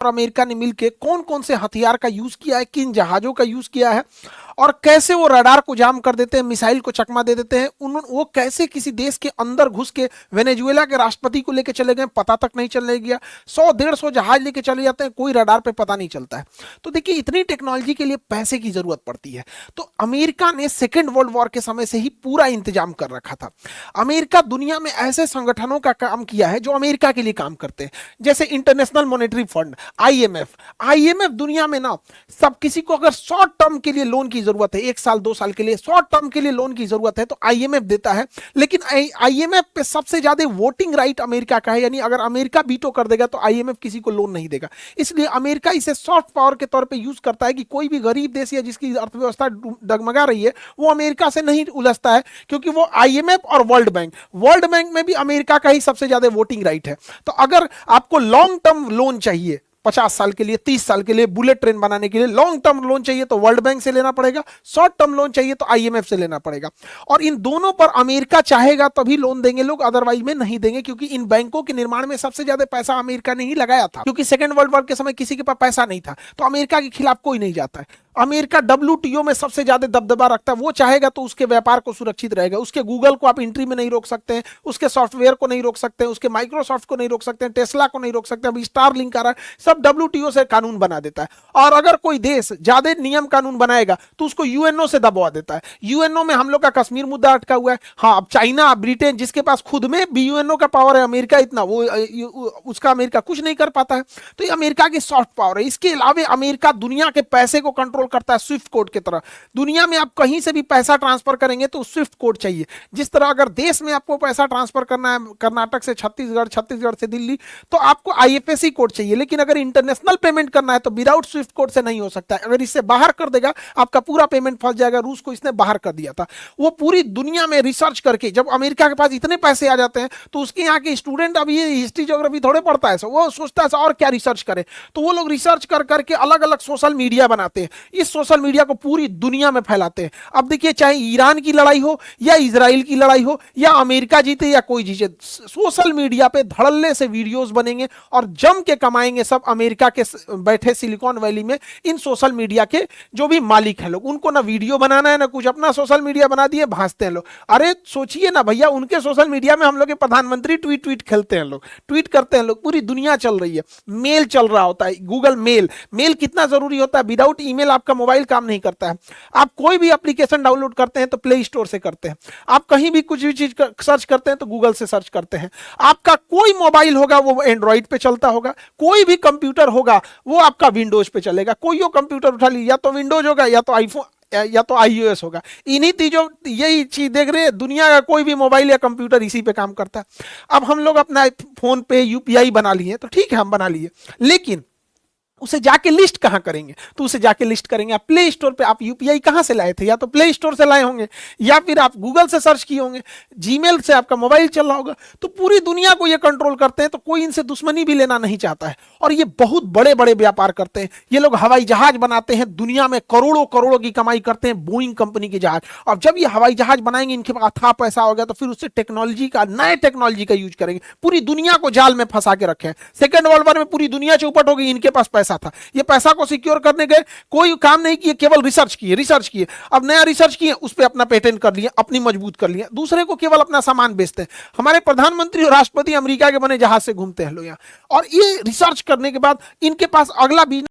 और अमेरिका ने मिलकर कौन कौन से हथियार का यूज किया है, किन जहाजों का यूज किया है, और कैसे वो रडार को जाम कर देते हैं, मिसाइल को चकमा दे देते हैं, वो कैसे किसी देश के अंदर घुस के वेनेजुएला के राष्ट्रपति को लेकर चले गए, पता तक नहीं चलने गया। 100-150 जहाज लेके चले जाते हैं, कोई रडार पे पता नहीं चलता है। तो देखिए, इतनी टेक्नोलॉजी के लिए पैसे की जरूरत पड़ती है। तो अमेरिका ने सेकेंड वर्ल्ड वॉर के समय से ही पूरा इंतजाम कर रखा था। अमेरिका दुनिया में ऐसे संगठनों का काम किया है जो अमेरिका के लिए काम करते हैं, जैसे international monetary fund, IMF. IMF दुनिया में ना, सब किसी को अगर शॉर्ट टर्म के लिए लोन की जरूरत है, 1 साल 2 साल के लिए शॉर्ट टर्म के लिए लोन की जरूरत है, तो आईएमएफ देता है। लेकिन आईएमएफ पे सबसे ज्यादा वोटिंग राइट अमेरिका का है, यानी अगर अमेरिका वीटो कर देगा तो आईएमएफ किसी को लोन नहीं देगा। इसलिए अमेरिका इसे सॉफ्ट पावर के तौर पे यूज करता है कि कोई भी गरीब देश या जिसकी अर्थव्यवस्था डगमगा रही है वो अमेरिका से नहीं उलझता है, क्योंकि वो आईएमएफ और वर्ल्ड बैंक में भी अमेरिका का ही सबसे ज्यादा वोटिंग राइट है। तो अगर आपको लॉन्ग टर्म लोन चाहिए, 50 साल के लिए, 30 साल के लिए, बुलेट ट्रेन बनाने के लिए लॉन्ग टर्म लोन चाहिए तो वर्ल्ड बैंक से लेना पड़ेगा, शॉर्ट टर्म लोन चाहिए तो आईएमएफ से लेना पड़ेगा। और इन दोनों पर अमेरिका चाहेगा तभी लोन देंगे लोग, अदरवाइज में नहीं देंगे, क्योंकि इन बैंकों के निर्माण में सबसे ज्यादा पैसा अमेरिका ने ही लगाया था। क्योंकि सेकेंड वर्ल्ड वॉर के समय किसी के पास पैसा नहीं था, तो अमेरिका के खिलाफ कोई नहीं जाता है। अमेरिका डब्ल्यूटीओ में सबसे ज्यादा दबदबा रखता है, वो चाहेगा तो उसके व्यापार को सुरक्षित रहेगा। उसके गूगल को आप एंट्री में नहीं रोक सकते हैं, उसके सॉफ्टवेयर को नहीं रोक सकते हैं, उसके माइक्रोसॉफ्ट को नहीं रोक सकते हैं, टेस्ला को नहीं रोक सकते हैं। अभी स्टारलिंक आ रहा है, सब डब्ल्यूटीओ से कानून बना देता है। और अगर कोई देश ज्यादा नियम कानून बनाएगा तो उसको यूएनओ से दबवा देता है। यूएनओ में हम लोग का कश्मीर मुद्दा अटका हुआ है। हाँ, अब चाइना, ब्रिटेन, जिसके पास खुद में भी यूएनओ का पावर है, अमेरिका इतना, वो उसका अमेरिका कुछ नहीं कर पाता है। तो ये अमेरिका की सॉफ्ट पावर है। इसके अलावा अमेरिका दुनिया के पैसे को कंट्रोल करता है स्विफ्ट कोड की तरह। दुनिया में आप कहीं से भी पैसा ट्रांसफर करेंगे तो स्विफ्ट कोड चाहिए। जिस तरह अगर देश में आपको पैसा ट्रांसफर करना है कर्नाटक से छत्तीसगढ़, छत्तीसगढ़ से दिल्ली, तो आपको आईएफएससी कोड चाहिए। लेकिन अगर इंटरनेशनल पेमेंट करना है तो विदाउट स्विफ्ट कोड से नहीं हो सकता है। अगर इससे बाहर कर देगा आपका पूरा पेमेंट फंस जाएगा। रूस को इसने बाहर कर दिया था। वो पूरी दुनिया में रिसर्च करके, जब अमेरिका के पास इतने पैसे आ जाते हैं तो उसके यहाँ के स्टूडेंट, अब ये हिस्ट्री ज्योग्राफी थोड़े पढ़ता है, वो सोचता है और क्या रिसर्च करे, तो वो लोग रिसर्च कर करके अलग अलग सोशल मीडिया बनाते हैं। इस सोशल मीडिया को पूरी दुनिया में फैलाते हैं। अब देखिए, चाहे ईरान की लड़ाई हो या इजराइल की लड़ाई हो या अमेरिका जीते या कोई जीते, सोशल मीडिया पे धड़ल्ले से वीडियोस बनेंगे और जम के कमाएंगे सब अमेरिका के बैठे सिलिकॉन वैली में इन सोशल मीडिया के जो भी मालिक हैं लोग। उनको ना वीडियो बनाना है ना कुछ, अपना सोशल मीडिया बना दिए, भासते हैं लोग। अरे सोचिए ना भैया, उनके सोशल मीडिया में हम लोग के प्रधानमंत्री ट्वीट खेलते हैं लोग, ट्वीट करते हैं लोग। पूरी दुनिया चल रही है, मेल चल रहा होता है, गूगल मेल कितना जरूरी होता है। विदाउट ईमेल आपका मोबाइल काम नहीं करता है। आप कोई भी एप्लीकेशन डाउनलोड करते हैं तो प्ले स्टोर से करते हैं। आप कहीं भी कुछ भी चीज सर्च करते हैं तो गूगल से सर्च करते हैं। आपका कोई मोबाइल होगा वो एंड्रॉइड पे चलता होगा, कोई भी कंप्यूटर होगा वो आपका विंडोज पे चलेगा। कोई कंप्यूटर उठा लीजिए, या तो विंडोज होगा या तो आईफोन या तो iOS होगा। इन्हीं चीजों, यही चीज देख रहे हैं, दुनिया का कोई भी मोबाइल या कंप्यूटर इसी पे काम करता है। अब हम लोग अपना फोन पे यूपीआई बना लिए, तो ठीक है हम बना लिए, लेकिन उसे जाके लिस्ट कहां करेंगे? तो उसे जाके लिस्ट करेंगे आप प्ले स्टोर पे। आप यूपीआई कहां से लाए थे? या तो प्ले स्टोर से लाए होंगे या फिर आप गूगल से सर्च किए होंगे, जीमेल से आपका मोबाइल चल रहा होगा। तो पूरी दुनिया को ये कंट्रोल करते हैं, तो कोई इनसे दुश्मनी भी लेना नहीं चाहता है। और ये बहुत बड़े बड़े व्यापार करते हैं। ये लोग हवाई जहाज बनाते हैं, दुनिया में करोड़ों करोड़ों की कमाई करते हैं, बोइंग कंपनी के जहाज। और जब ये हवाई जहाज बनाएंगे, इनके पास अथाह पैसा हो गया, तो फिर उससे नए टेक्नोलॉजी का यूज करेंगे, पूरी दुनिया को जाल में फंसा के रखे हैं। सेकेंड वर्ल्ड वॉर में पूरी दुनिया चौपट हो गई, इनके पास पैसा था। ये पैसा को सिक्योर करने गए, कोई काम नहीं किए, केवल रिसर्च किए। अब नया रिसर्च किए, उस पर अपना पेटेंट कर लिए, अपनी मजबूत कर लिए, दूसरे को केवल अपना सामान बेचते हैं। हमारे प्रधानमंत्री और राष्ट्रपति अमेरिका के बने जहाज से घूमते हैं लोग यहाँ। और ये रिसर्च करने के बाद इनके पास अगला